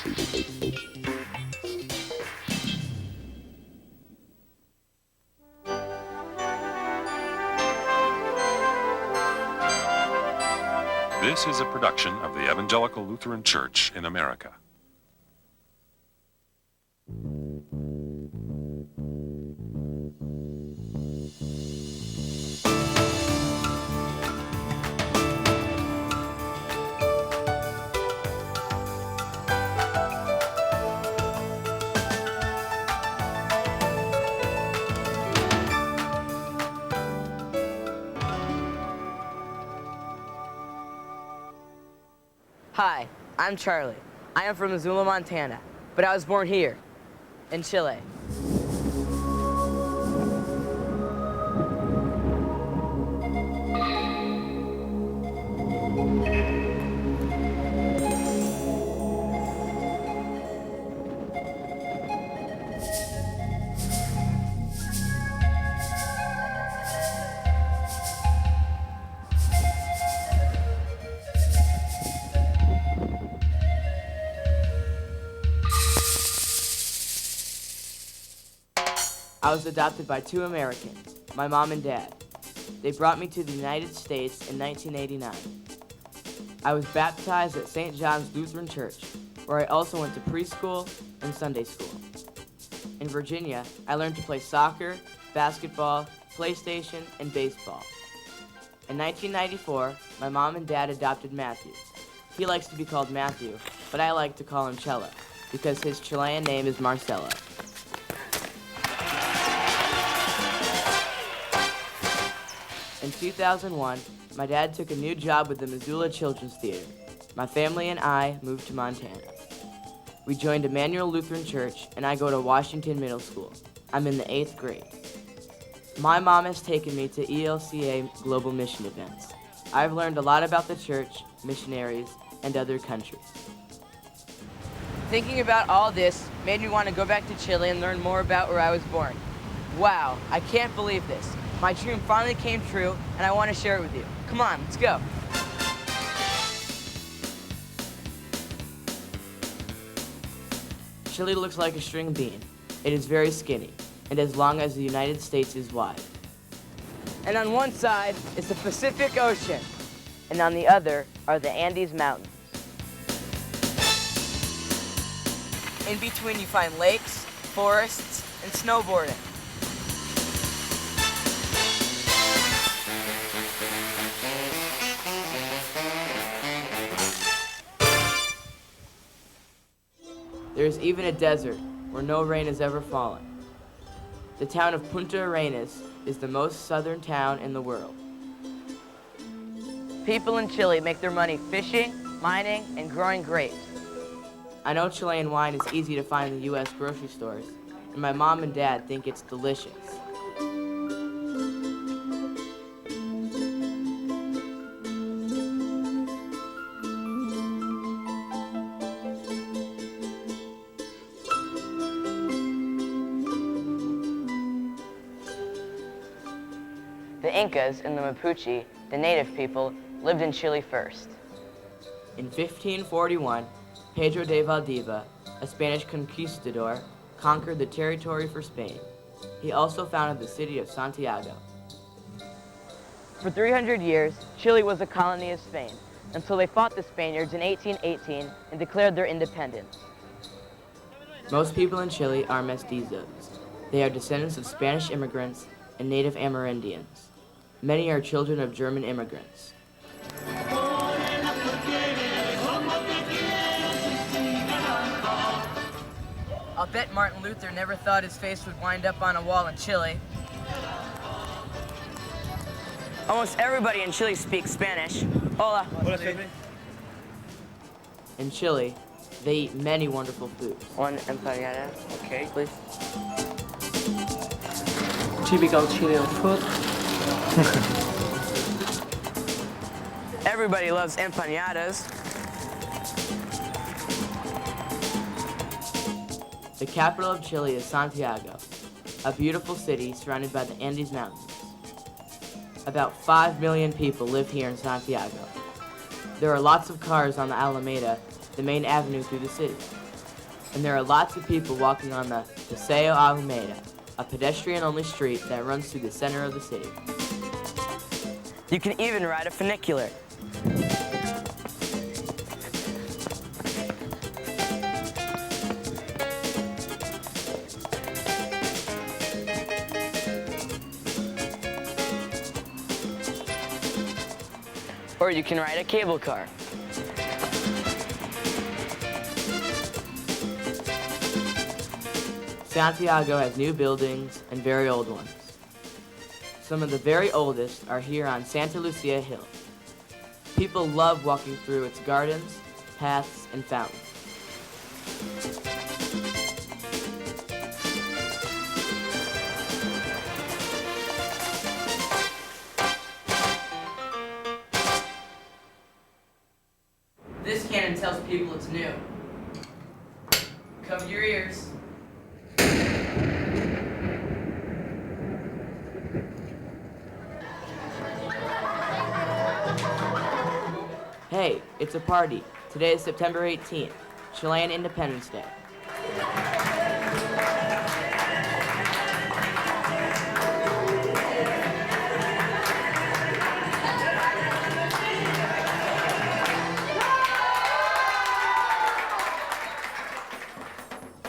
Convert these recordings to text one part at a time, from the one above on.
This is a production of the Evangelical Lutheran Church in America. Hi, I'm Charlie. I am from Missoula, Montana, but I was born here, in Chile. I was adopted by two Americans, my mom and dad. They brought me to the United States in 1989. I was baptized at St. John's Lutheran Church, where I also went to preschool and Sunday school. In Virginia, I learned to play soccer, basketball, PlayStation, and baseball. In 1994, my mom and dad adopted Matthew. He likes to be called Matthew, but I like to call him Chela, because his Chilean name is Marcelo. In 2001, my dad took a new job with the Missoula Children's Theater. My family and I moved to Montana. We joined Evangelical Lutheran Church, and I go to Washington Middle School. I'm in the 8th grade. My mom has taken me to ELCA global mission events. I've learned a lot about the church, missionaries, and other countries. Thinking about all this made me want to go back to Chile and learn more about where I was born. Wow, I can't believe this. My dream finally came true, and I want to share it with you. Come on, let's go. Chile looks like a string bean. It is very skinny, and as long as the United States is wide. And on one side is the Pacific Ocean, and on the other are the Andes Mountains. In between you find lakes, forests, and snowboarding. There is even a desert where no rain has ever fallen. The town of Punta Arenas is the most southern town in the world. People in Chile make their money fishing, mining, and growing grapes. I know Chilean wine is easy to find in the U.S. grocery stores, and my mom and dad think it's delicious. The Incas and the Mapuche, the native people, lived in Chile first. In 1541, Pedro de Valdivia, a Spanish conquistador, conquered the territory for Spain. He also founded the city of Santiago. For 300 years, Chile was a colony of Spain, until they fought the Spaniards in 1818 and declared their independence. Most people in Chile are mestizos. They are descendants of Spanish immigrants and native Amerindians. Many are children of German immigrants. I'll bet Martin Luther never thought his face would wind up on a wall in Chile. Almost everybody in Chile speaks Spanish. Hola. Hola, Pepe. In Chile, they eat many wonderful foods. One empanada, Okay. please. Typical Chilean food. Everybody loves empanadas. The capital of Chile is Santiago, a beautiful city surrounded by the Andes Mountains. About 5 million people live here in Santiago. There are lots of cars on the Alameda, the main avenue through the city. And there are lots of people walking on the Paseo Alameda, a pedestrian-only street that runs through the center of the city. You can even ride a funicular. Or you can ride a cable car. Santiago has new buildings and very old ones. Some of the very oldest are here on Santa Lucia Hill. People love walking through its gardens, paths, and fountains. This cannon tells people it's new. Cover your ears. Hey, it's a party. Today is September 18th, Chilean Independence Day.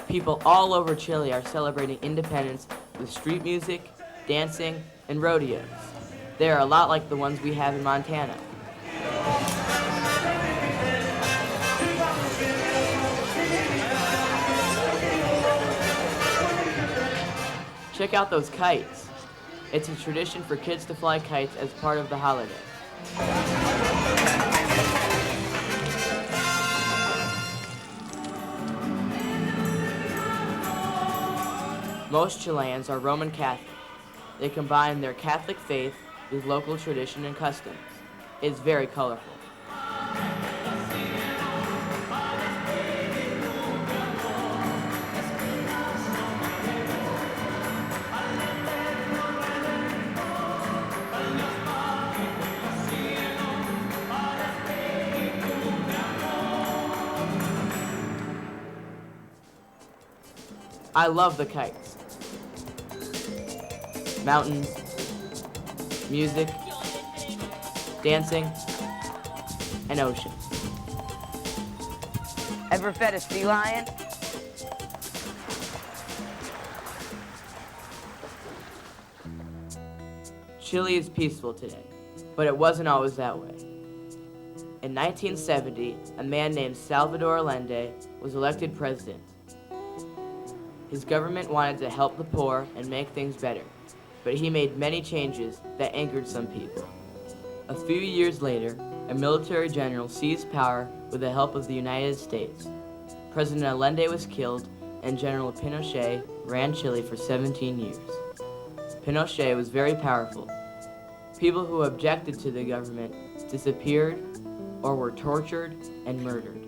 People all over Chile are celebrating independence with street music, dancing, and rodeos. They are a lot like the ones we have in Montana. Check out those kites. It's a tradition for kids to fly kites as part of the holiday. Most Chileans are Roman Catholic. They combine their Catholic faith with local tradition and customs. It's very colorful. I love the kites. Mountains, music, dancing, and ocean. Ever fed a sea lion? Chile is peaceful today, but it wasn't always that way. In 1970, a man named Salvador Allende was elected president. His government wanted to help the poor and make things better, but he made many changes that angered some people. A few years later, a military general seized power with the help of the United States. President Allende was killed, and General Pinochet ran Chile for 17 years. Pinochet was very powerful. People who objected to the government disappeared or were tortured and murdered.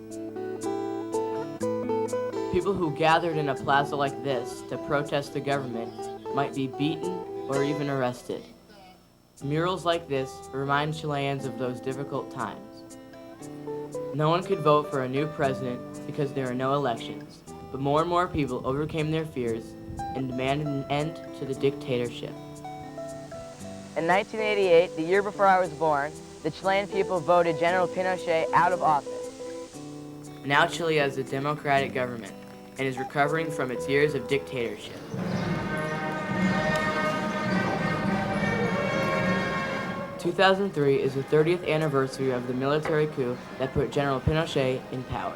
People who gathered in a plaza like this to protest the government might be beaten or even arrested. Murals like this remind Chileans of those difficult times. No one could vote for a new president because there are no elections, but more and more people overcame their fears and demanded an end to the dictatorship. In 1988, the year before I was born, the Chilean people voted General Pinochet out of office. Now Chile has a democratic government and is recovering from its years of dictatorship. "2003 is the 30th anniversary of the military coup that put General Pinochet in power.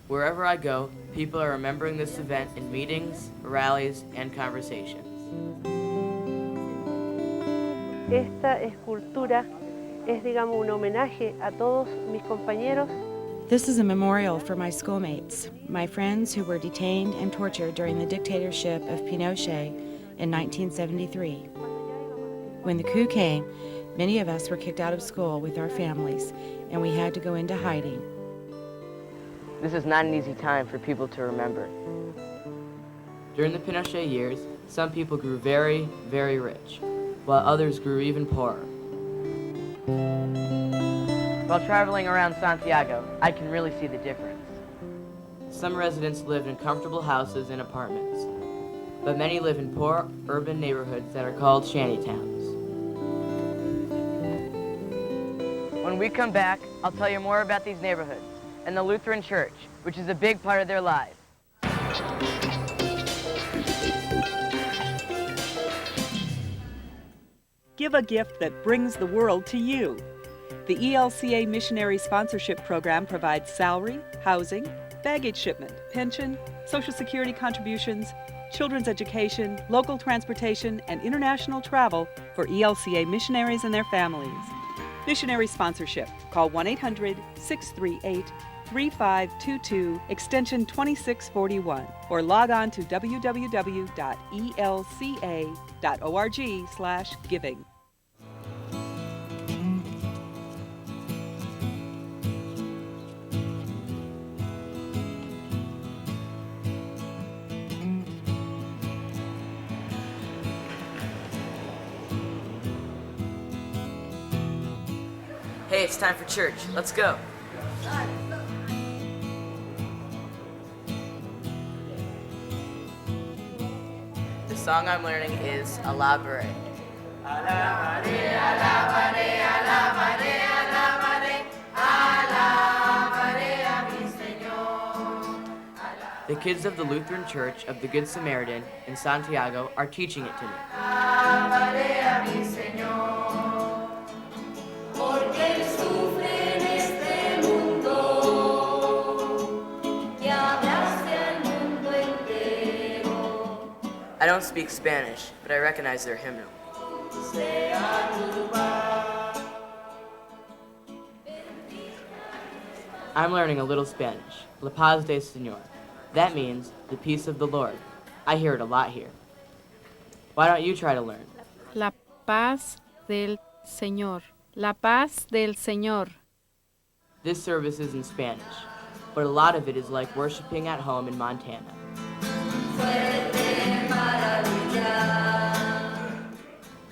Wherever I go, people are remembering this event in meetings, rallies, and conversations. Esta escultura es, digamos, un homenaje a todos mis compañeros. This is a memorial for my schoolmates, my friends who were detained and tortured during the dictatorship of Pinochet in 1973. When the coup came, many of us were kicked out of school with our families, and we had to go into hiding. This is not an easy time for people to remember. During the Pinochet years, some people grew very, very rich, while others grew even poorer. While traveling around Santiago, I can really see the difference. Some residents lived in comfortable houses and apartments, but many live in poor urban neighborhoods that are called shantytowns. When we come back, I'll tell you more about these neighborhoods and the Lutheran Church, which is a big part of their lives. Give a gift that brings the world to you. The ELCA Missionary Sponsorship Program provides salary, housing, baggage shipment, pension, Social Security contributions, children's education, local transportation, and international travel for ELCA missionaries and their families. Missionary sponsorship. Call 1-800-638-3522, extension 2641, or log on to www.elca.org/giving. Hey, it's time for church. Let's go. The song I'm learning is Alabare. Alabare, alabare, alabare, alabare, alabare a mi Señor. The kids of the Lutheran Church of the Good Samaritan in Santiago are teaching it to me. Alabare a mi Señor. I don't speak Spanish, but I recognize their hymnal. I'm learning a little Spanish. La paz del Señor. That means the peace of the Lord. I hear it a lot here. Why don't you try to learn? La paz del Señor. La paz del Señor. This service is in Spanish, but a lot of it is like worshiping at home in Montana.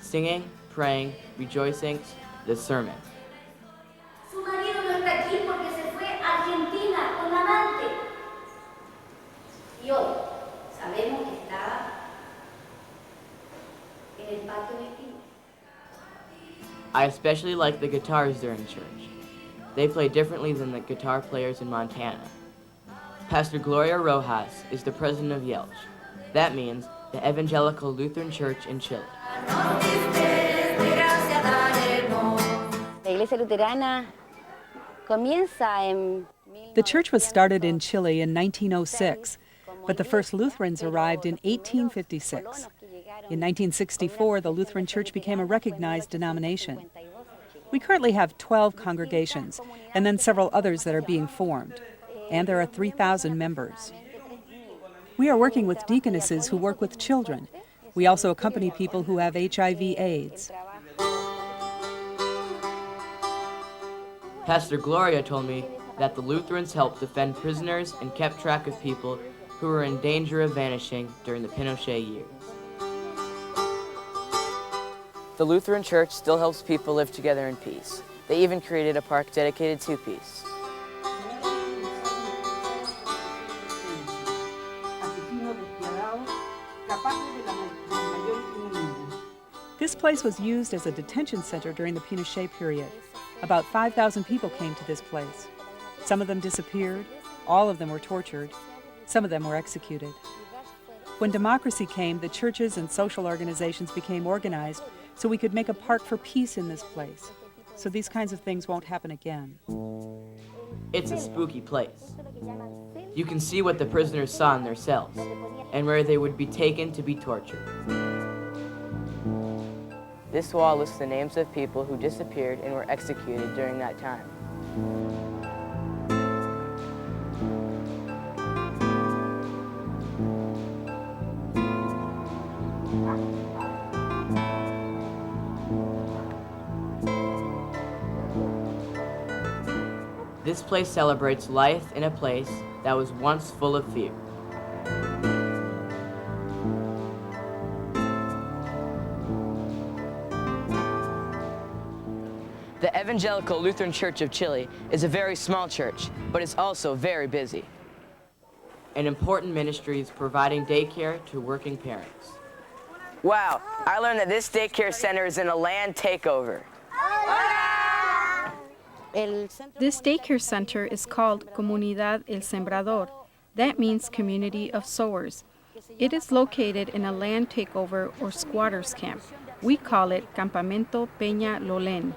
Singing, praying, rejoicing, the sermon. Su marido no está aquí porque se fue a Argentina con la amante. Y hoy sabemos que estaba en el patio de Pino. I especially like the guitars during church. They play differently than the guitar players in Montana. Pastor Gloria Rojas is the president of ELCH. That means the Evangelical Lutheran Church in Chile. The church was started in Chile in 1906, but the first Lutherans arrived in 1856. In 1964, the Lutheran Church became a recognized denomination. We currently have 12 congregations, and then several others that are being formed, and there are 3,000 members. We are working with deaconesses who work with children. We also accompany people who have HIV/AIDS. Pastor Gloria told me that the Lutherans helped defend prisoners and kept track of people who were in danger of vanishing during the Pinochet years. The Lutheran Church still helps people live together in peace. They even created a park dedicated to peace. This place was used as a detention center during the Pinochet period. About 5,000 people came to this place. Some of them disappeared, all of them were tortured, some of them were executed. When democracy came, the churches and social organizations became organized so we could make a park for peace in this place, so these kinds of things won't happen again. It's a spooky place. You can see what the prisoners saw in their cells, and where they would be taken to be tortured. This wall lists the names of people who disappeared and were executed during that time. This place celebrates life in a place that was once full of fear. Evangelical Lutheran Church of Chile is a very small church, but it's also very busy. An important ministry is providing daycare to working parents. Wow, I learned that this daycare center is in a land takeover. This daycare center is called Comunidad El Sembrador. That means Community of Sowers. It is located in a land takeover or squatters camp. We call it Campamento Peña Lolén.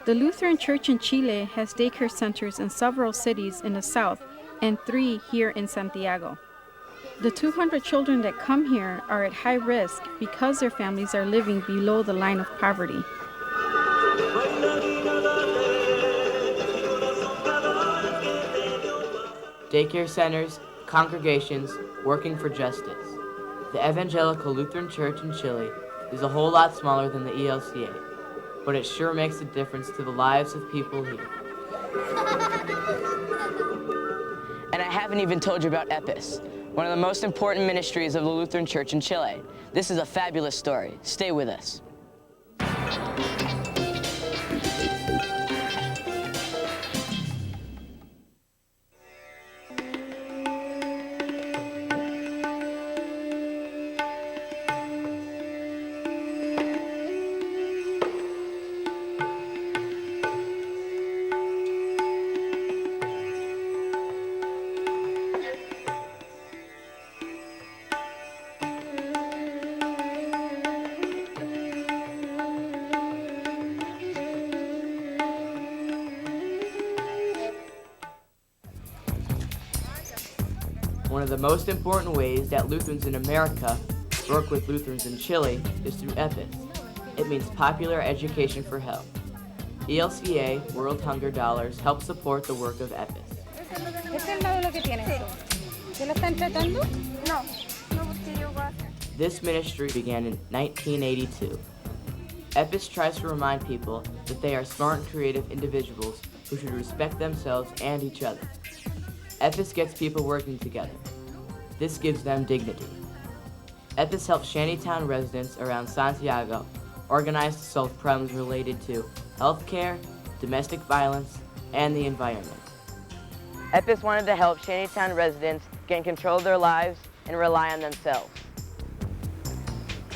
The Lutheran Church in Chile has daycare centers in several cities in the south and 3 here in Santiago. The 200 children that come here are at high risk because their families are living below the line of poverty. Daycare centers, congregations, working for justice. The Evangelical Lutheran Church in Chile is a whole lot smaller than the ELCA, but it sure makes a difference to the lives of people here. And I haven't even told you about EPES, one of the most important ministries of the Lutheran Church in Chile. This is a fabulous story. Stay with us. One of the most important ways that Lutherans in America work with Lutherans in Chile is through EPES. It means Popular Education for Health. ELCA, World Hunger Dollars, help support the work of EPES. This ministry began in 1982. EPES tries to remind people that they are smart and creative individuals who should respect themselves and each other. EPES gets people working together. This gives them dignity. EPES helps shantytown residents around Santiago organize to solve problems related to healthcare, domestic violence, and the environment. EPES wanted to help shantytown residents gain control of their lives and rely on themselves.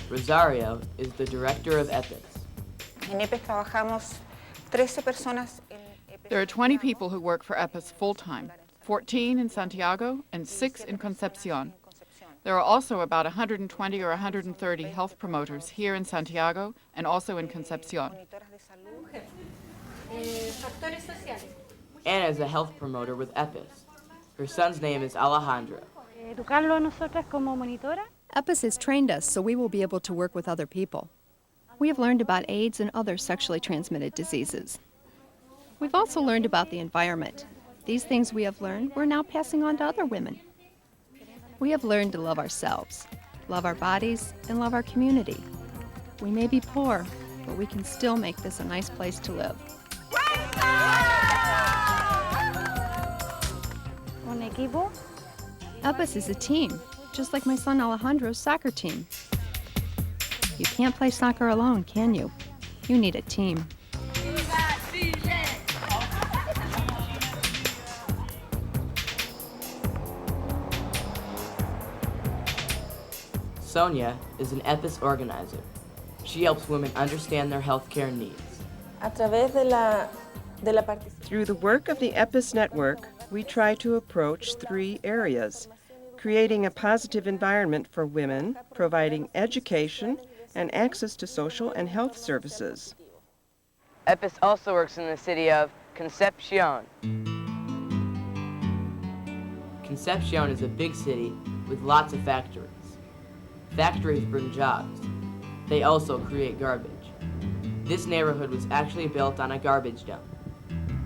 Rosario is the director of EPES. There are 20 people who work for EPES full-time, 14 in Santiago and 6 in Concepción. There are also about 120 or 130 health promoters here in Santiago and also in Concepción. Anna is a health promoter with EPES. Her son's name is Alejandro. EPES has trained us so we will be able to work with other people. We have learned about AIDS and other sexually transmitted diseases. We've also learned about the environment. These things we have learned, we're now passing on to other women. We have learned to love ourselves, love our bodies, and love our community. We may be poor, but we can still make this a nice place to live. EPES is a team, just like my son Alejandro's soccer team. You can't play soccer alone, can you? You need a team. Sonia is an EPES organizer. She helps women understand their healthcare needs. Through the work of the EPES network, we try to approach 3 areas: creating a positive environment for women, providing education, and access to social and health services. EPES also works in the city of Concepción. Concepción is a big city with lots of factories. Factories bring jobs. They also create garbage. This neighborhood was actually built on a garbage dump.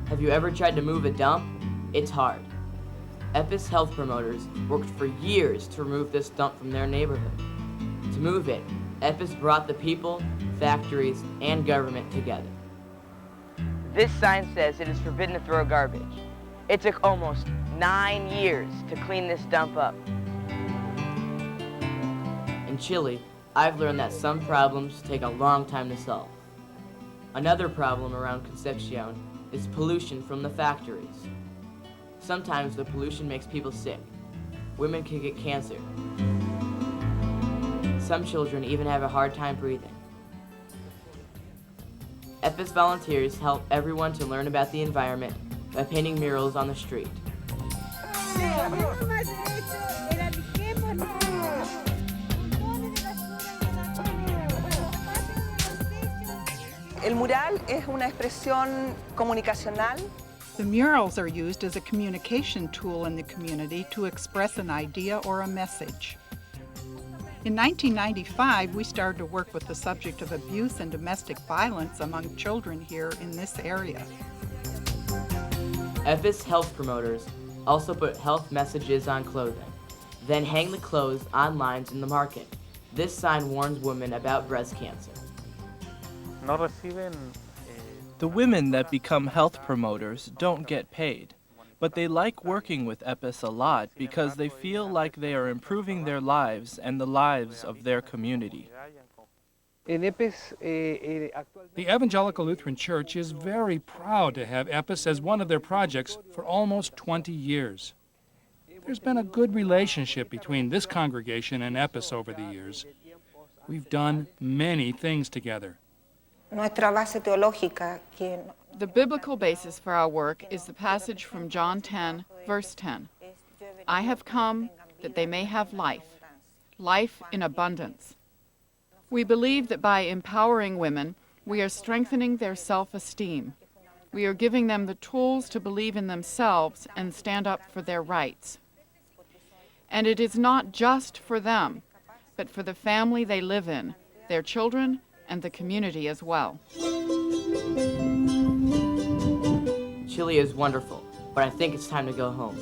Have you ever tried to move a dump? It's hard. EPES health promoters worked for years to remove this dump from their neighborhood. To move it, EPES brought the people, factories, and government together. This sign says it is forbidden to throw garbage. It took almost 9 years to clean this dump up. In Chile, I've learned that some problems take a long time to solve. Another problem around Concepción is pollution from the factories. Sometimes the pollution makes people sick. Women can get cancer. Some children even have a hard time breathing. EPES volunteers help everyone to learn about the environment by painting murals on the street. El mural es una expresión comunicacional. The murals are used as a communication tool in the community to express an idea or a message. In 1995, we started to work with the subject of abuse and domestic violence among children here in this area. EPES health promoters also put health messages on clothing, then hang the clothes on lines in the market. This sign warns women about breast cancer. The women that become health promoters don't get paid, but they like working with EPES a lot because they feel like they are improving their lives and the lives of their community. The Evangelical Lutheran Church is very proud to have EPES as one of their projects for almost 20 years. There's been a good relationship between this congregation and EPES over the years. We've done many things together. The biblical basis for our work is the passage from John 10, verse 10. I have come that they may have life, life in abundance. We believe that by empowering women, we are strengthening their self-esteem. We are giving them the tools to believe in themselves and stand up for their rights. And it is not just for them, but for the family they live in, their children, and the community as well. Chile is wonderful, but I think it's time to go home.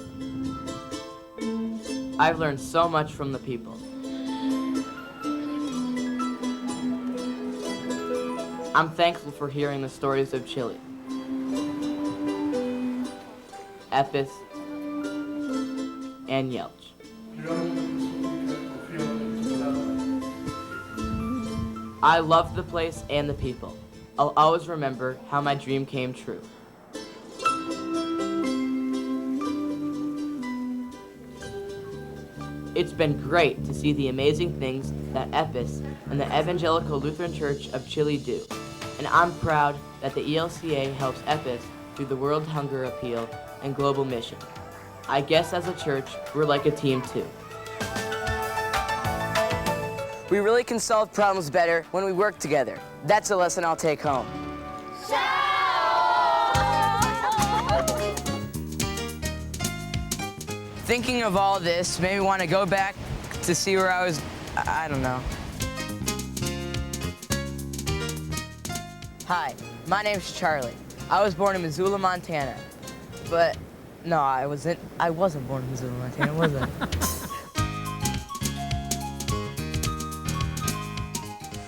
I've learned so much from the people. I'm thankful for hearing the stories of Chile. EPES and ELCH. I love the place and the people. I'll always remember how my dream came true. It's been great to see the amazing things that EPES and the Evangelical Lutheran Church of Chile do. And I'm proud that the ELCA helps EPES through the World Hunger Appeal and Global Mission. I guess as a church, we're like a team too. We really can solve problems better when we work together. That's a lesson I'll take home. Thinking of all this made me want to go back to see where I don't know. Hi, my name's Charlie. I was born in Missoula, Montana. But, no, I wasn't born in Missoula, Montana, was I?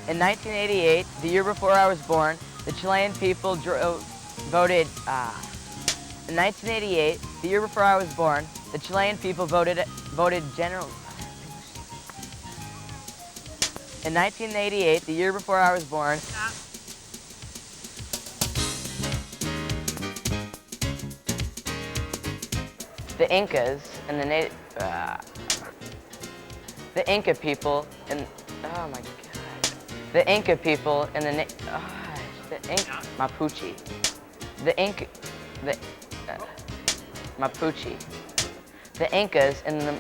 In 1988, the year before I was born, the Chilean people voted. In 1988, the year before I was born, the Chilean people voted General. In 1988, the year before I was born. The Incas and the Inca people and oh my God. The Inca people and Mapuche. Mapuche. The Incas and the...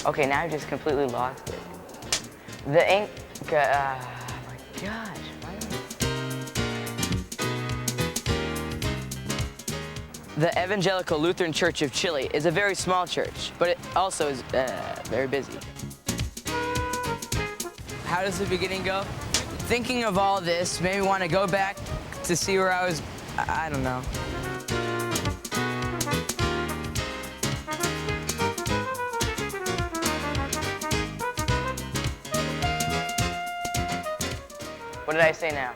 okay, now I just completely lost it. The Inca... oh my gosh. The Evangelical Lutheran Church of Chile is a very small church, but it also is very busy. How does the beginning go? Thinking of all this made me want to go back to see where I don't know. What did I say now?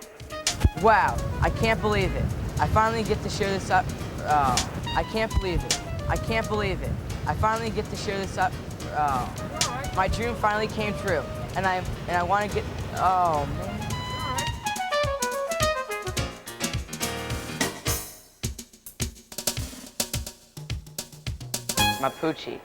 Wow, I can't believe it. I finally get to share this up. Oh, I can't believe it. I can't believe it. I finally get to share this up. Oh, my dream finally came true. And I want to get, oh man. Mapuche,